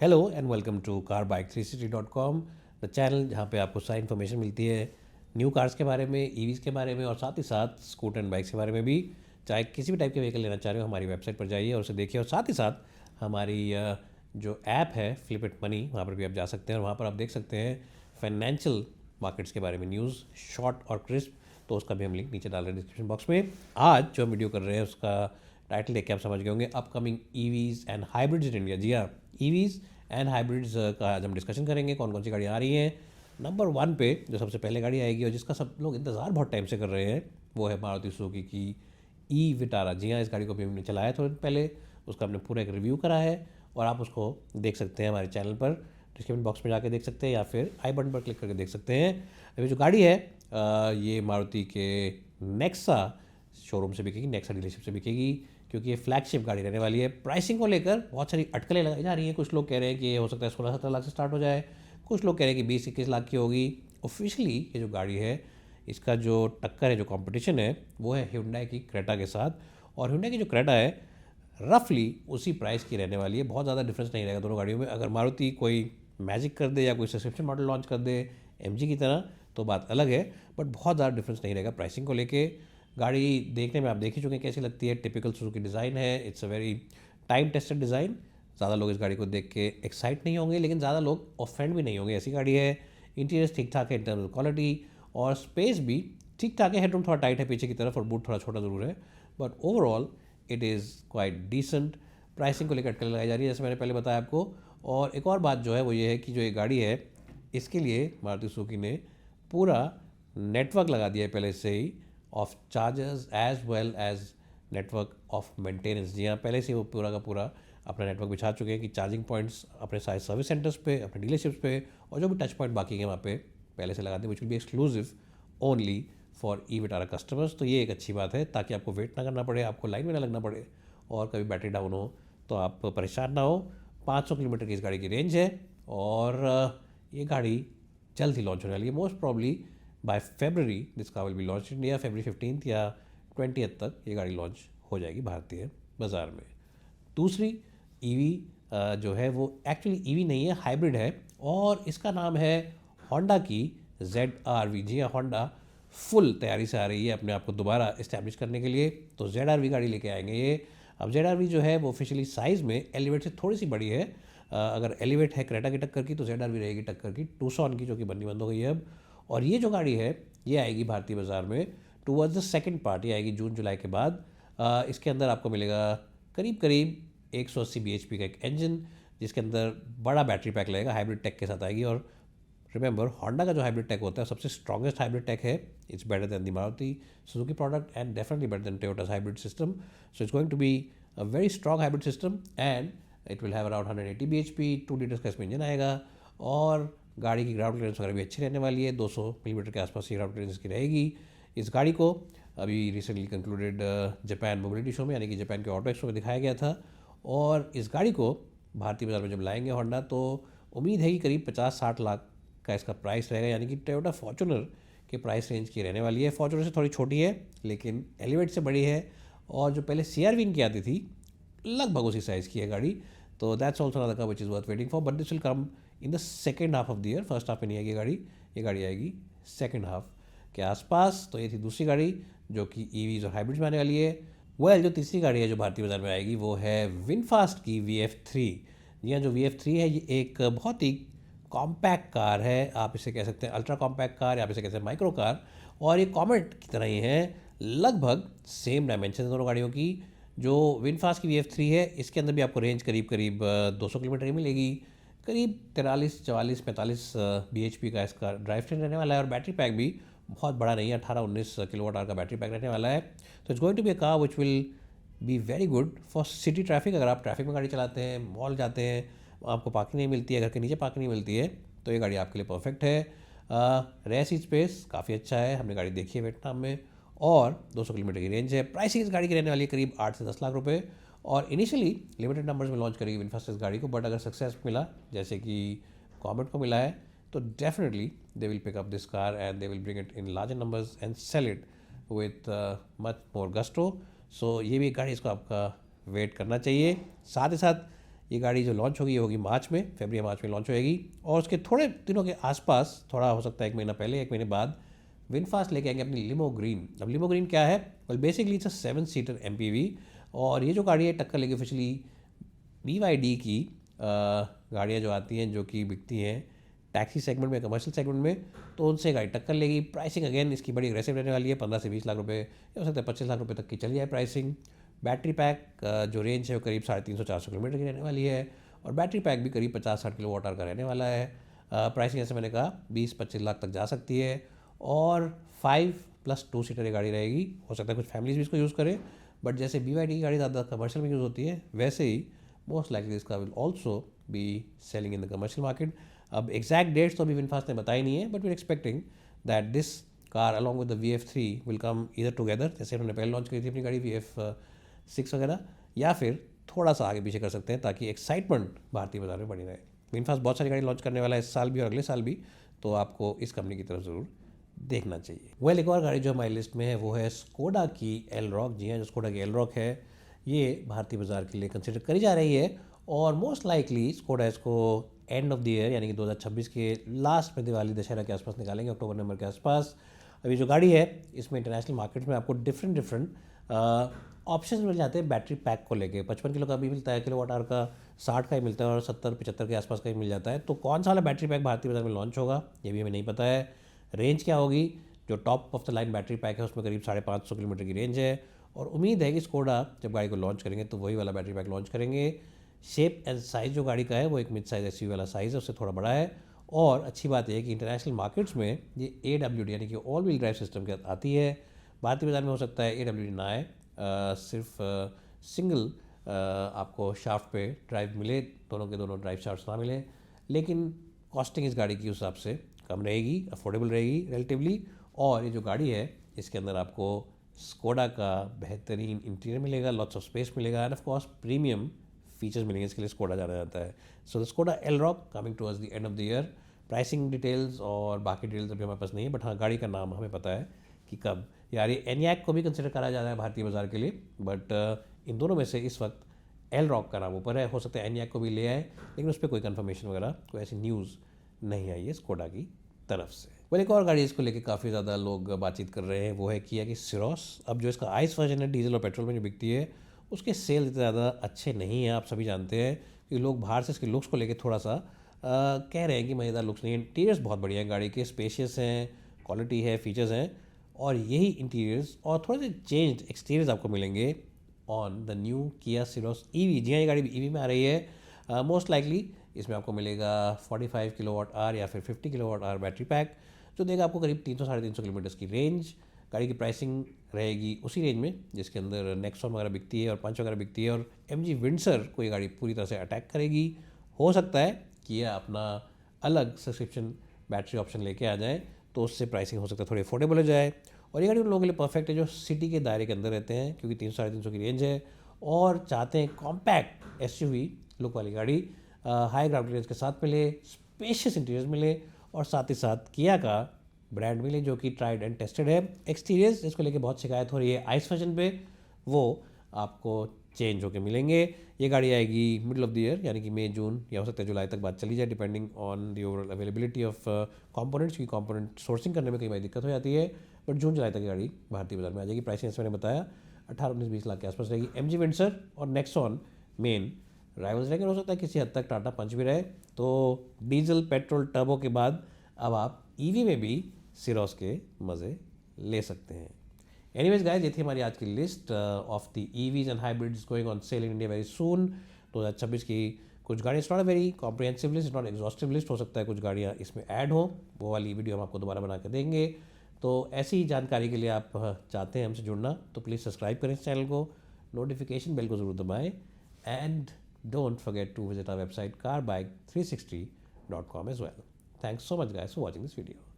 Hello and welcome to carbike360.com, the channel जहाँ पे आपको सारी इन्फॉर्मेशन मिलती है न्यू कार्स के बारे में, ईवीज़ के बारे में और साथ ही साथ स्कूटर एंड बाइक्स के बारे में भी। चाहे किसी भी टाइप के व्हीकल लेना चाह रहे हो, हमारी वेबसाइट पर जाइए और उसे देखिए। और साथ ही साथ हमारी जो ऐप है फ्लिप इट मनी, वहाँ पर भी आप जा सकते हैं और वहाँ पर आप देख सकते हैं फाइनेंशियल मार्केट्स के बारे में न्यूज़, शॉर्ट और क्रिस्प। तो उसका भी हम लिंक नीचे डाल रहे हैं डिस्क्रिप्शन बॉक्स में। आज जो हम वीडियो कर रहे हैं उसका टाइटल देख के आप समझ गए होंगे, upcoming EVs and hybrids in India. जी हाँ, ईवीज़ एंड हाइब्रिड्स का आज हम डिस्कशन करेंगे, कौन कौन सी गाड़ियाँ आ रही हैं। नंबर 1 पे जो सबसे पहले गाड़ी आएगी और जिसका सब लोग इंतज़ार बहुत टाइम से कर रहे हैं, वो है मारुति सुजुकी की ई विटारा। जी हाँ, इस गाड़ी को भी हमने चलाया थोड़े दिन पहले, उसका हमने पूरा एक रिव्यू करा है और आप उसको देख सकते हैं हमारे चैनल पर, डिस्क्रिप्शन बॉक्स में जाके देख सकते हैं या फिर आई बटन पर क्लिक करके देख सकते हैं। अभी जो गाड़ी है ये मारुति के नेक्सा शोरूम से बिकेगी, नेक्सा डीलरशिप से बिकेगी, क्योंकि ये फ्लैगशिप गाड़ी रहने वाली है। प्राइसिंग को लेकर बहुत सारी अटकलें लगाई जा रही हैं। कुछ लोग कह रहे हैं कि ये हो सकता है 16-17 लाख से स्टार्ट हो जाए, कुछ लोग कह रहे हैं कि 20-21 लाख की होगी। ऑफिशियली ये जो गाड़ी है, इसका जो टक्कर है, जो कंपटीशन है, वो है Hyundai की क्रेटा के साथ। और Hyundai की जो क्रेटा है रफली उसी प्राइस की रहने वाली है, बहुत ज़्यादा डिफरेंस नहीं रहेगा दोनों गाड़ियों में। अगर मारुति कोई मैजिक कर दे या कोई सब्सक्रिप्शन मॉडल लॉन्च कर दे MG की तरह तो बात अलग है, बट बहुत ज़्यादा डिफरेंस नहीं रहेगा प्राइसिंग को लेके। गाड़ी देखने में आप देख ही चुके हैं कैसी लगती है, टिपिकल सुजुकी डिज़ाइन है। It's a very time tested design. ज़्यादा लोग इस गाड़ी को देख के एक्साइट नहीं होंगे, लेकिन ज़्यादा लोग ऑफेंड भी नहीं होंगे, ऐसी गाड़ी है। इंटीरियर्स ठीक ठाक है, इंटरनल क्वालिटी और स्पेस भी ठीक ठाक है। हेडरूम थोड़ा टाइट है पीछे की तरफ और बूट थोड़ा छोटा ज़रूर है, but overall it is quite decent. Pricing को लेकर अटकलें लगाई जा रही है, जैसे मैंने पहले बताया आपको। और एक और बात जो है वो ये है कि जो ये गाड़ी है, इसके लिए मारुति सुजुकी ने पूरा नेटवर्क लगा दिया है पहले से ही, of chargers as well as network of maintenance. जी हाँ, पहले से वो पूरा का पूरा अपना नेटवर्क बिछा चुके हैं कि चार्जिंग पॉइंट्स अपने सारे सर्विस सेंटर्स पे, अपने डीलरशिप्स पे, और जो भी टच पॉइंट बाकी हैं वहाँ पे पहले से लगा दें, विच will B exclusive only for e Vitara customers. तो ये एक अच्छी बात है, ताकि आपको वेट ना करना पड़े, आपको लाइन में ना लगना पड़े, और कभी बैटरी डाउन हो तो आप परेशान ना हो। 500 किलोमीटर की इस गाड़ी की रेंज है और ये गाड़ी जल्द ही लॉन्च होने वाली है। Most probably by February this car will be launch India, February 15 या 20 तक ये गाड़ी लॉन्च हो जाएगी भारतीय बाज़ार में। दूसरी ईवी जो है वो एक्चुअली ईवी नहीं है, हाइब्रिड है, और इसका नाम है होंडा की ZR-V। जी हाँ, होंडा फुल तैयारी से आ रही है अपने आप को दोबारा इस्टेब्लिश करने के लिए, तो ZR-V गाड़ी लेके आएंगे ये। अब ZR-V जो है वो ऑफिशियली साइज़ में एलिवेट से थोड़ी सी बड़ी है। अगर एलिवेट है क्रेटा की टक्कर की, तो ZR-V रहेगी टक्कर की टूसॉन की, जो कि बननी बंद हो गई है अब। और ये जो गाड़ी है ये आएगी भारतीय बाज़ार में टूवर्ड्स द सेकंड पार्ट, ये आएगी जून जुलाई के बाद। इसके अंदर आपको मिलेगा करीब करीब 180 bhp का एक इंजन, जिसके अंदर बड़ा बैटरी पैक लगेगा, हाइब्रिड टेक के साथ आएगी। और रिमेंबर, होंडा का जो हाइब्रिड टेक होता है सबसे स्ट्रॉगेस्ट हाइब्रिड टेक है। It's better than the Maruti Suzuki product and definitely better than Toyota's hybrid system. So it's going to be a very strong hybrid system and it will have around 180 bhp, 2 litres का इसमें engine आएगा। और गाड़ी की ground clearance वगैरह भी अच्छी रहने वाली है, 200 मिलीमीटर के आसपास की ग्राउंड क्लियरेंस की रहेगी। इस गाड़ी को अभी recently concluded Japan mobility show में, यानी कि जापान के ऑटो एक्सपो में दिखाया गया था। और इस गाड़ी को भारतीय बाजार में जब लाएंगे होंडा, तो उम्मीद है कि करीब 50-60 लाख का इसका प्राइस रहेगा, यानी कि टोयोटा फॉर्च्यूनर के प्राइस रेंज की रहने वाली है। फॉर्च्यूनर से थोड़ी छोटी है लेकिन एलिवेट से बड़ी है, और जो पहले CR-V इनकी आती थी लगभग उसी साइज़ की है गाड़ी। तो that's also another car which is worth waiting for, but this will come in the second half of the year. First half में नहीं आएगी गाड़ी, ये गाड़ी आएगी सेकेंड हाफ के आसपास। तो ये थी दूसरी गाड़ी जो कि ईवीज़ और हाइब्रिड्स में आने वाली है। जो तीसरी गाड़ी है जो भारतीय बाजार में आएगी, वो है विनफास्ट की VF3। जी हाँ, जो VF3 है ये एक बहुत ही कॉम्पैक्ट कार है, आप इसे कह सकते हैं अल्ट्रा कॉम्पैक्ट कार, या आप इसे कहते हैं माइक्रो कार। और ये कॉमेट की तरह ही है, लगभग सेम डायमेंशन दोनों गाड़ियों की। जो विनफास्ट की VF3 है, इसके अंदर भी आपको रेंज करीब करीब 200 किलोमीटर की मिलेगी। करीब 43, 44, 45 bhp का इसका ड्राइव ट्रेन रहने वाला है, और बैटरी पैक भी बहुत बड़ा नहीं है, 18-19 किलोवाट आवर का बैटरी पैक रहने वाला है। तो it's going to be a car which will be very good for city traffic. अगर आप ट्रैफिक में गाड़ी चलाते हैं, मॉल जाते हैं, आपको पार्किंग नहीं मिलती है, घर के नीचे पार्किंग नहीं मिलती है, तो ये गाड़ी आपके लिए परफेक्ट है। रेयर सीट स्पेस काफ़ी अच्छा है, हमने गाड़ी देखी है वियतनाम में, और 200 किलोमीटर की रेंज है। प्राइसिंग इस गाड़ी की रहने वाली है करीब 8 से 10 लाख रुपए, और इनिशियली लिमिटेड नंबर्स में लॉन्च करेगी विनफास्ट इस गाड़ी को, बट अगर सक्सेस मिला जैसे कि कॉमेट को मिला है, तो definitely they will pick up this car and they will bring it in larger numbers and sell it with much more gusto. So ये भी एक गाड़ी, इसको आपका वेट करना चाहिए। साथ ही साथ ये गाड़ी जो लॉन्च होगी ये होगी मार्च में, फरवरी मार्च में लॉन्च होएगी। और उसके थोड़े दिनों के आसपास, थोड़ा हो सकता है 1 महीना पहले, 1 महीने बाद, विनफास्ट लेके आएंगे अपनी लिमो ग्रीन। अब लिमो ग्रीन क्या है? Well basically it's a 7 seater MPV। और ये जो गाड़ी है टक्कर लेगी ऑफिशियली BYD की गाड़ियाँ जो आती हैं, जो कि बिकती हैं टैक्सी सेगमेंट में, कमर्शियल सेगमेंट में, तो उनसे गाड़ी टक्कर लेगी। प्राइसिंग अगेन इसकी बड़ी अग्रेसिव रहने वाली है, 15 से 20 लाख रुपए, हो सकता है 25 लाख रुपए तक की चली जाए प्राइसिंग। बैटरी पैक जो रेंज है वो करीब 350-400 किलोमीटर की रहने वाली है, और बैटरी पैक भी करीब 50-60 किलोवाट आवर का रहने वाला है। प्राइसिंग जैसे मैंने कहा 20-25 लाख तक जा सकती है, और 5+2 सीटर ये गाड़ी रहेगी। हो सकता है कुछ फैमिलीज भी इसको यूज़ करें, बट जैसे BYD की गाड़ी ज़्यादा कमर्शियल में यूज़ होती है, वैसे ही मोस्ट लाइकली इसका will also be selling in the commercial market. अब एग्जैक्ट डेट्स तो अभी विनफास्ट ने बताई नहीं है, but we expecting that this car along with the VF3 will come इधर टुगेदर, जैसे उन्होंने पहले लॉन्च करी थी अपनी गाड़ी VF6 वगैरह, या फिर थोड़ा सा आगे पीछे कर सकते हैं, ताकि एक्साइटमेंट भारतीय बाजार में बनी रहे। विनफास्ट बहुत सारी गाड़ी लॉन्च करने वाला है इस साल भी और अगले साल भी, तो आपको इस कंपनी की तरफ ज़रूर देखना चाहिए। एक और गाड़ी जो हमारी लिस्ट में है वो है स्कोडा की एलरॉक। जी हाँ, जो स्कोडा की एलरॉक है ये भारतीय बाजार के लिए कंसिडर करी जा रही है, और मोस्ट लाइकली स्कोडा इसको एंड ऑफ द ईयर यानी कि 2026 के लास्ट में, दिवाली दशहरा के आसपास निकालेंगे, अक्टूबर नवंबर के आसपास। अभी जो गाड़ी है इसमें इंटरनेशनल मार्केट में आपको डिफरेंट ऑप्शंस मिल जाते हैं बैटरी पैक को लेके। 55 किलो का भी मिलता है, किलोवाट आवर का 60 का ही मिलता है, और 70-75 के आसपास का ही मिल जाता है। तो कौन सा वाला बैटरी पैक भारतीय बाजार में लॉन्च होगा ये भी हमें नहीं पता है। रेंज क्या होगी? जो top of the line battery pack है उसमें करीब 550 किलोमीटर की रेंज है, और उम्मीद है कि स्कोडा जब गाड़ी को लॉन्च करेंगे तो वही वाला बैटरी पैक लॉन्च करेंगे। शेप एंड साइज़ जो गाड़ी का है वो एक मिड साइज़ SUV वाला साइज़ है, उससे थोड़ा बड़ा है। और अच्छी बात यह है कि इंटरनेशनल मार्केट्स में ये AWD यानी कि ऑल व्हील ड्राइव सिस्टम के आती है। भारतीय बाजार में हो सकता है AWD ना आए, सिर्फ सिंगल आपको शाफ्ट पे ड्राइव मिले, दोनों के दोनों ड्राइव शाफ्ट ना मिले, लेकिन कॉस्टिंग इस गाड़ी की उस हिसाब से कम रहेगी, अफोर्डेबल रहेगी रिलेटिवली। और ये जो गाड़ी है इसके अंदर आपको स्कोडा का बेहतरीन इंटीरियर मिलेगा, लॉट्स ऑफ स्पेस मिलेगा, and of course premium features मिलेंगे, इसके लिए स्कोडा जाना जाता है। So the Skoda Elroq coming towards the end of the year. Pricing details और बाकी डिटेल्स अभी हमारे पास नहीं है, बट हाँ गाड़ी का नाम हमें पता है कि कब। यार ये एनियाक को भी कंसिडर करा जा रहा है भारतीय बाजार के लिए, बट इन दोनों में से इस वक्त एलरॉक का नाम ऊपर है। हो सकता है एनियाक को भी ले आए, लेकिन उस पर कोई कन्फर्मेशन वगैरह, कोई ऐसी न्यूज़ नहीं आई है स्कोडा की तरफ से। एक और गाड़ी इसको लेके काफ़ी ज़्यादा लोग बातचीत कर रहे हैं, वो है किया की सिरोस। अब जो इसका आइस वर्जन है डीजल और पेट्रोल में जो बिकती है, उसके सेल इतने ज़्यादा अच्छे नहीं हैं, आप सभी जानते हैं कि लोग बाहर से इसके लुक्स को लेके थोड़ा सा कह रहे हैं कि मज़ेदार लुक्स नहीं है। इंटीरियर्स बहुत बढ़िया हैं गाड़ी के, स्पेशियस हैं, क्वालिटी है, फीचर्स हैं, और यही इंटीरियर्स और थोड़े से चेंज्ड एक्सटीरियर्स आपको मिलेंगे ऑन द न्यू किया सिरोस EV। जी हाँ, ये गाड़ी भी EV में आ रही है। मोस्ट लाइकली इसमें आपको मिलेगा 45 किलोवाट आवर या फिर 50 किलोवाट आवर बैटरी पैक, जो देगा आपको करीब 300-350 किलोमीटर की रेंज। गाड़ी की प्राइसिंग रहेगी उसी रेंज में जिसके अंदर नेक्सॉन वगैरह बिकती है और पंच वगैरह बिकती है, और MG विंडसर को ये गाड़ी पूरी तरह से अटैक करेगी। हो सकता है कि ये अपना अलग सब्सक्रिप्शन बैटरी ऑप्शन लेके आ जाए, तो उससे प्राइसिंग हो सकता है थोड़ी अफोर्डेबल हो जाए। और ये गाड़ी उन लोगों के लिए परफेक्ट है जो सिटी के दायरे के अंदर रहते हैं, क्योंकि 300-350 की रेंज है, और चाहते हैं कॉम्पैक्ट SUV लुक वाली गाड़ी, हाई ग्राउंड क्लियरेंस के साथ मिले, स्पेशियस इंटीरियर्स मिले, और साथ ही साथ किया का ब्रांड मिले जो कि ट्राइड एंड टेस्टेड है। एक्सटीरियर्स जिसको लेके बहुत शिकायत हो रही है आइस वर्जन पे, वो आपको चेंज होकर मिलेंगे। ये गाड़ी आएगी मिडल ऑफ द ईयर, यानी कि मई जून या हो सकता है जुलाई तक बात चली जाए, depending on the overall availability of components. की कंपोनेंट सोर्सिंग करने में कई बार दिक्कत हो जाती है, बट जून जुलाई तक गाड़ी भारतीय बाजार में आ जाएगी। प्राइसिंग जैसे मैंने बताया 18-19-20 लाख के आसपास रहेगी। MG विंडसर और नेक्सॉन मेन राइवल्स रहेंगे, हो सकता है किसी हद तक टाटा पंच भी रहे। तो डीजल पेट्रोल टर्बो के बाद अब आप EV में भी सिरोस के मज़े ले सकते हैं। एनीवेज गाइस, ये थी हमारी आज की list of the EVs and hybrids going on sale in India very soon. 2026 की कुछ गाड़ियाँ, it's not a very comprehensive list, not exhaustive list, हो सकता है कुछ गाड़ियाँ इसमें ऐड हो, वो वाली वीडियो हम आपको दोबारा बना के देंगे। तो ऐसी ही जानकारी के लिए आप चाहते हैं हमसे जुड़ना, तो प्लीज़ सब्सक्राइब करें इस चैनल को, नोटिफिकेशन बेल को ज़रूर दबाएँ, and don't forget to visit our website carbike360.com as well. Thanks so much guys for watching this video.